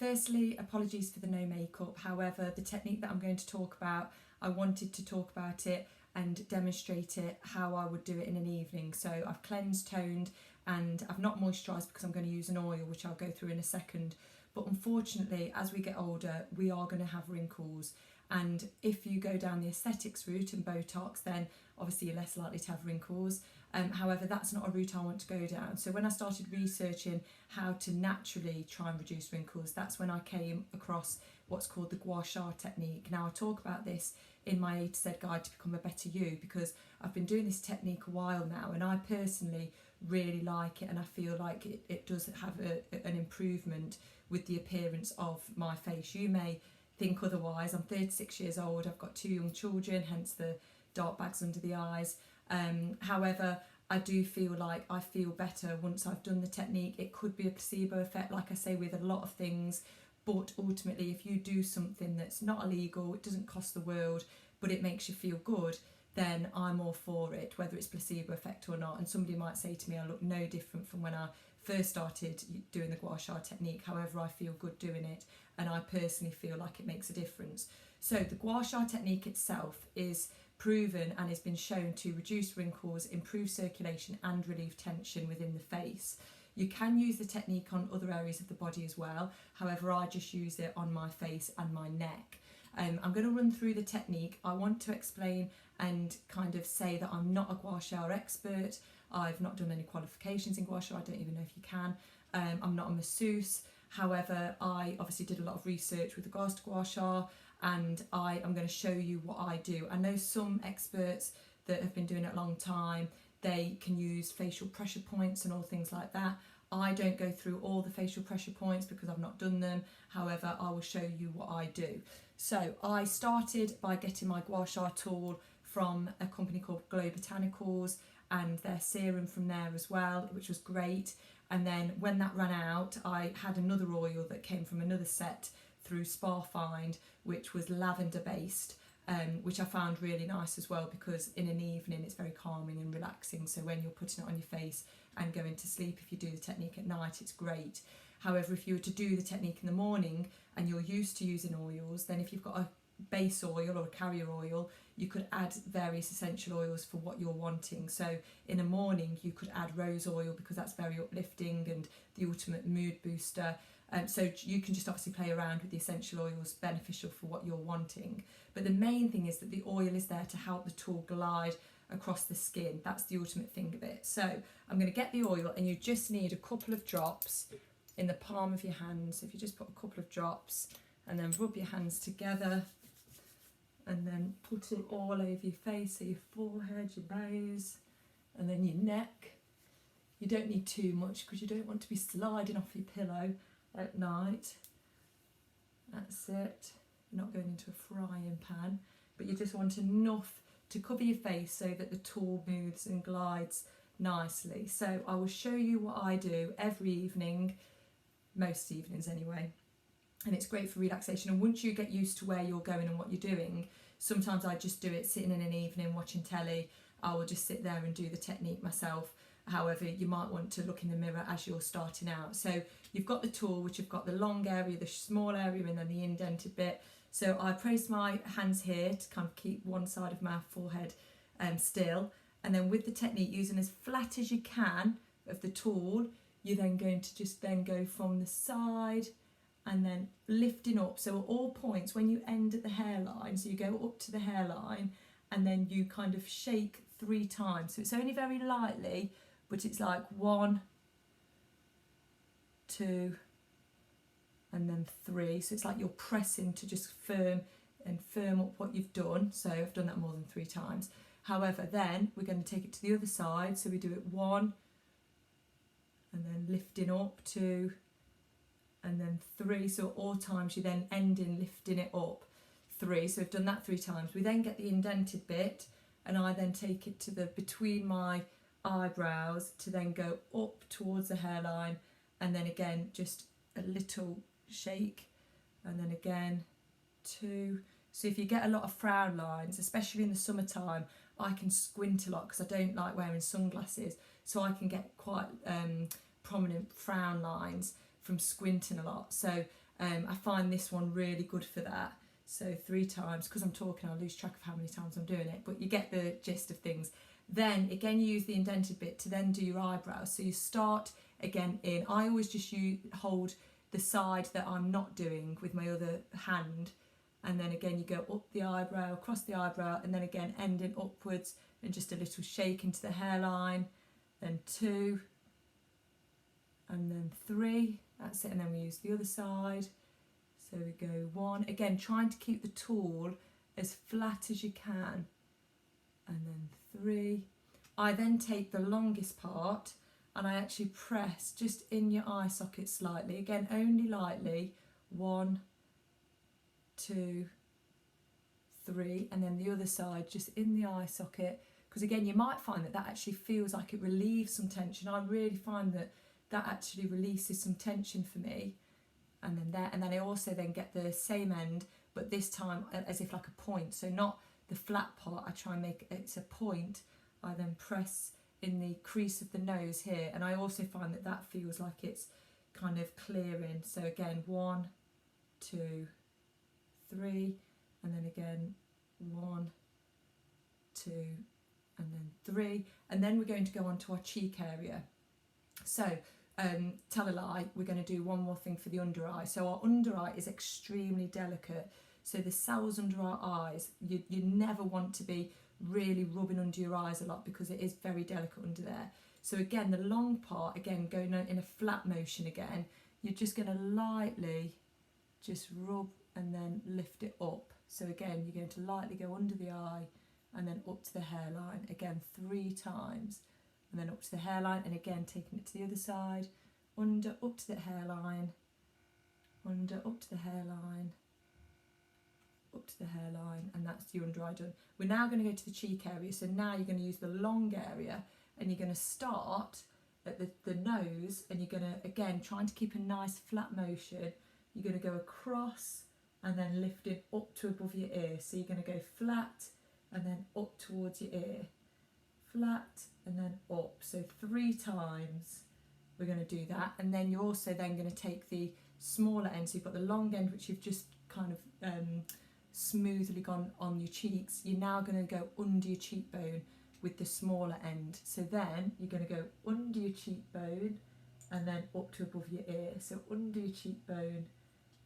Firstly, apologies for the no makeup. However, the technique that I'm going to talk about, I wanted to talk about it and demonstrate it how I would do it in an evening. So I've cleansed, toned, and I've not moisturised because I'm going to use an oil, which I'll go through in a second. But unfortunately, as we get older, we are going to have wrinkles. And if you go down the aesthetics route and Botox, then obviously you're less likely to have wrinkles. However, that's not a route I want to go down. So when I started researching how to naturally try and reduce wrinkles, that's when I came across what's called the gua sha technique. Now, I talk about this in my A to Z guide to become a better you, because I've been doing this technique a while now, and I personally really like it, and I feel like it does have an improvement with the appearance of my face. You may think otherwise. I'm 36 years old, I've got 2 young children, hence the dark bags under the eyes. However, I do feel like I feel better once I've done the technique. It could be a placebo effect, like I say, with a lot of things, but ultimately if you do something that's not illegal, it doesn't cost the world, but it makes you feel good, then I'm all for it, whether it's placebo effect or not. And somebody might say to me, I look no different from when I first started doing the gua sha technique. However, I feel good doing it, and I personally feel like it makes a difference. So the gua sha technique itself is proven and has been shown to reduce wrinkles, improve circulation and relieve tension within the face. You can use the technique on other areas of the body as well. However, I just use it on my face and my neck. I'm going to run through the technique. I want to explain and kind of say that I'm not a gua sha expert. I've not done any qualifications in gua sha. I don't even know if you can. I'm not a masseuse. However, I obviously did a lot of research with regards to gua sha, and I am going to show you what I do. I know some experts that have been doing it a long time, they can use facial pressure points and all things like that. I don't go through all the facial pressure points because I've not done them. However, I will show you what I do. So I started by getting my gua sha tool from a company called Glow Botanicals, and their serum from there as well, which was great. And then when that ran out, I had another oil that came from another set through Sparfind, which was lavender based, which I found really nice as well, because in an evening it's very calming and relaxing. So when you're putting it on your face and going to sleep, if you do the technique at night, it's great. However, if you were to do the technique in the morning and you're used to using oils, then if you've got a base oil or a carrier oil, you could add various essential oils for what you're wanting. So in the morning you could add rose oil because that's very uplifting and the ultimate mood booster. So you can just obviously play around with the essential oils, beneficial for what you're wanting. But the main thing is that the oil is there to help the tool glide across the skin. That's the ultimate thing of it. So I'm going to get the oil, and you just need a couple of drops in the palm of your hand. So if you just put a couple of drops and then rub your hands together, and then put it all over your face, so your forehead, your nose, and then your neck. You don't need too much because you don't want to be sliding off your pillow at night. That's it. You're not going into a frying pan, but you just want enough to cover your face so that the tool moves and glides nicely. So I will show you what I do every evening, most evenings anyway. And it's great for relaxation. And once you get used to where you're going and what you're doing, sometimes I just do it sitting in an evening watching telly. I will just sit there and do the technique myself. However, you might want to look in the mirror as you're starting out. So you've got the tool, which you've got the long area, the small area, and then the indented bit. So I place my hands here to kind of keep one side of my forehead still. And then with the technique, using as flat as you can of the tool, you're then going to just then go from the side and then lifting up. So at all points, when you end at the hairline, so you go up to the hairline and then you kind of shake 3 times. So it's only very lightly, but it's like 1, 2, and then 3. So it's like you're pressing to just firm up what you've done. So I've done that more than 3 times. However, then we're going to take it to the other side. So we do it 1, and then lifting up, 2, and then 3. So at all times you then end in lifting it up, 3. So we've done that 3 times. We then get the indented bit, and I then take it to the between my eyebrows to then go up towards the hairline, and then again just a little shake, and then again 2. So if you get a lot of frown lines, especially in the summertime, I can squint a lot because I don't like wearing sunglasses, so I can get quite prominent frown lines from squinting a lot. So I find this one really good for that. So 3 times, because I'm talking I'll lose track of how many times I'm doing it, but you get the gist of things. Then again you use the indented bit to then do your eyebrows. So you start again in, I always just hold the side that I'm not doing with my other hand, and then again you go up the eyebrow, across the eyebrow, and then again ending upwards and just a little shake into the hairline, then 2, and then 3, that's it, and then we use the other side. So we go 1, again trying to keep the tool as flat as you can, and then 3. I then take the longest part and I actually press just in your eye socket slightly, again only lightly, 1, 2, 3, and then the other side just in the eye socket, because again you might find that actually feels like it relieves some tension. I really find that actually releases some tension for me. And then there, and then I also then get the same end, but this time as if like a point, so not the flat part, I try and make it's a point. I then press in the crease of the nose here, and I also find that feels like it's kind of clearing. So again 1, 2, 3, and then again 1, 2, and then 3, and then we're going to go on to our cheek area. So tell a lie, we're going to do one more thing for the under eye. So our under eye is extremely delicate, so the cells under our eyes, you never want to be really rubbing under your eyes a lot, because it is very delicate under there. So again the long part, again going in a flat motion, again you're just going to lightly just rub and then lift it up. So again you're going to lightly go under the eye and then up to the hairline, again 3 times, and then up to the hairline, and again taking it to the other side, under, up to the hairline, under, up to the hairline, up to the hairline, and that's the under eye done. We're now going to go to the cheek area. So now you're going to use the long area, and you're going to start at the nose, and you're going to, again, trying to keep a nice flat motion, you're going to go across and then lift it up to above your ear. So you're going to go flat and then up towards your ear, flat and then up. So 3 times we're going to do that, and then you're also then going to take the smaller end. So you've got the long end, which you've just kind of smoothly gone on your cheeks. You're now going to go under your cheekbone with the smaller end. So then you're going to go under your cheekbone and then up to above your ear. So under your cheekbone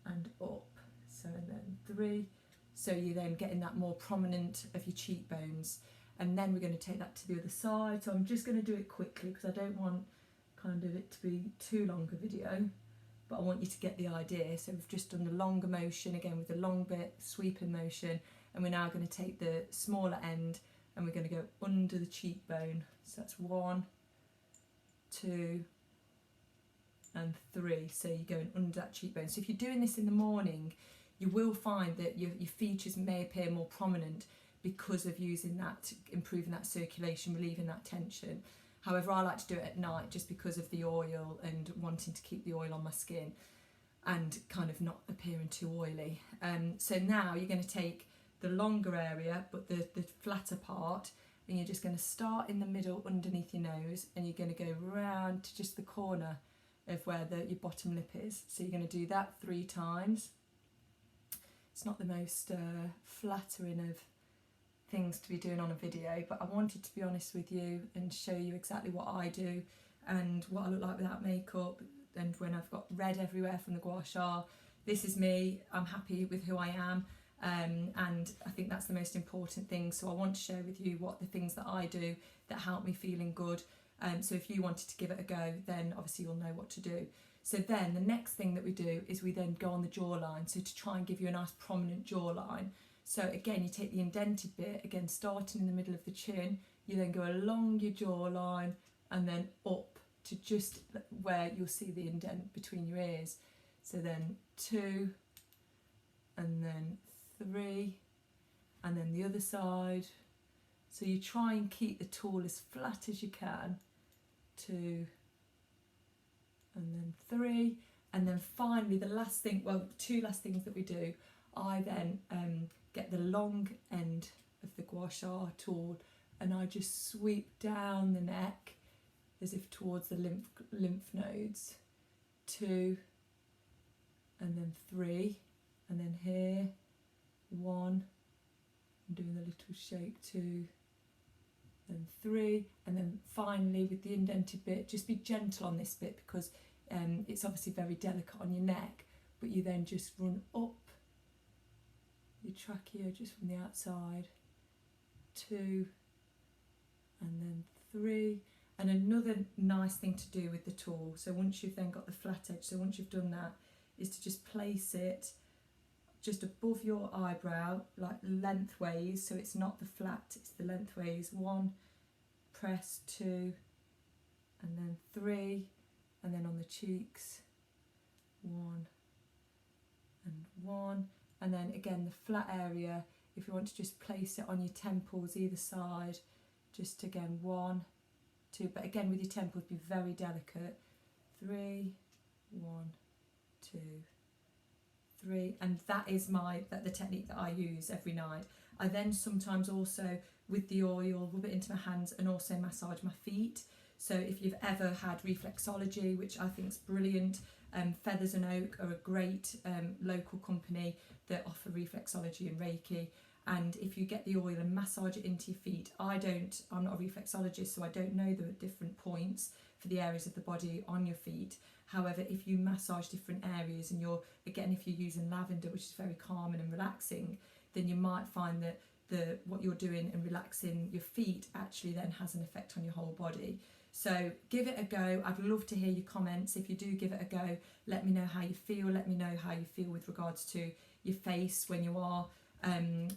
and up. So and then 3. So you're then getting that more prominent of your cheekbones. And then we're going to take that to the other side. So I'm just going to do it quickly because I don't want kind of it to be too long a video, but I want you to get the idea. So we've just done the longer motion again with the long bit, sweeping motion, and we're now going to take the smaller end and we're going to go under the cheekbone. So that's 1, 2 and 3. So you're going under that cheekbone. So if you're doing this in the morning, you will find that your features may appear more prominent because of using that, improving that circulation, relieving that tension. However, I like to do it at night just because of the oil and wanting to keep the oil on my skin and kind of not appearing too oily. So now you're going to take the longer area, but the flatter part, and you're just going to start in the middle underneath your nose, and you're going to go round to just the corner of where your bottom lip is. So you're going to do that 3 times. It's not the most flattering of things to be doing on a video, but I wanted to be honest with you and show you exactly what I do and what I look like without makeup, and when I've got red everywhere from the gua sha. This is me. I'm happy with who I am, and I think that's the most important thing. So I want to share with you what the things that I do that help me feeling good. So if you wanted to give it a go, then obviously you'll know what to do. So then the next thing that we do is we then go on the jawline, so to try and give you a nice prominent jawline. So again, you take the indented bit, again starting in the middle of the chin, you then go along your jawline and then up to just where you'll see the indent between your ears. So then 2 and then 3 and then the other side. So you try and keep the tool as flat as you can. 2 and then 3, and then finally the last thing, well, 2 last things that we do, I then get the long end of the gua sha tool and I just sweep down the neck as if towards the lymph nodes. 2 and and then 3, and then here 1, I'm doing the little shake, 2, and 3, and then finally with the indented bit, just be gentle on this bit because it's obviously very delicate on your neck, but you then just run up your trachea just from the outside, 2, and then 3. And another nice thing to do with the tool, so once you've then got the flat edge, so once you've done that, is to just place it just above your eyebrow, like lengthways, so it's not the flat, it's the lengthways. 1, press, 2, and then 3, and then on the cheeks, 1 and 1, and then again the flat area, if you want to just place it on your temples either side, just again 1, 2, but again with your temples be very delicate, 3, 1, 2, 3, and that is the technique that I use every night. I then sometimes also with the oil rub it into my hands and also massage my feet. So if you've ever had reflexology, which I think is brilliant, Feathers and Oak are a great local company that offer reflexology and Reiki. And if you get the oil and massage it into your feet, I'm not a reflexologist, so I don't know the different points for the areas of the body on your feet. However, if you massage different areas and if you're using lavender, which is very calming and relaxing, then you might find that what you're doing and relaxing your feet actually then has an effect on your whole body. So give it a go. I'd love to hear your comments. If you do give it a go, let me know how you feel. Let me know how you feel with regards to your face when you are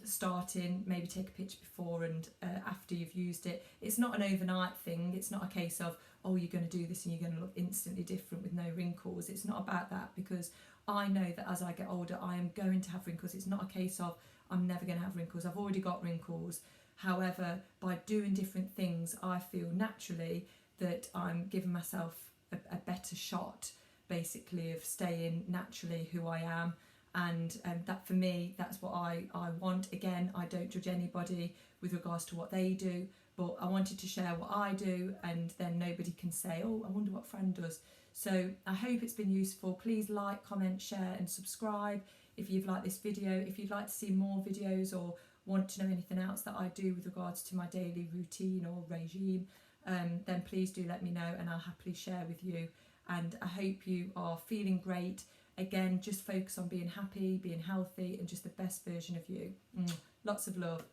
starting. Maybe take a picture before and after you've used it. It's not an overnight thing. It's not a case of, oh, you're going to do this and you're going to look instantly different with no wrinkles. It's not about that, because I know that as I get older I am going to have wrinkles. It's not a case of I'm never going to have wrinkles. I've already got wrinkles. However, by doing different things, I feel naturally that I'm giving myself a better shot, basically, of staying naturally who I am. And that for me, that's what I want. Again, I don't judge anybody with regards to what they do, but I wanted to share what I do, and then nobody can say, oh, I wonder what Fran does. So I hope it's been useful. Please like, comment, share and subscribe if you've liked this video. If you'd like to see more videos or want to know anything else that I do with regards to my daily routine or regime, then please do let me know and I'll happily share with you. And I hope you are feeling great. Again, just focus on being happy, being healthy, and just the best version of you. Lots of love.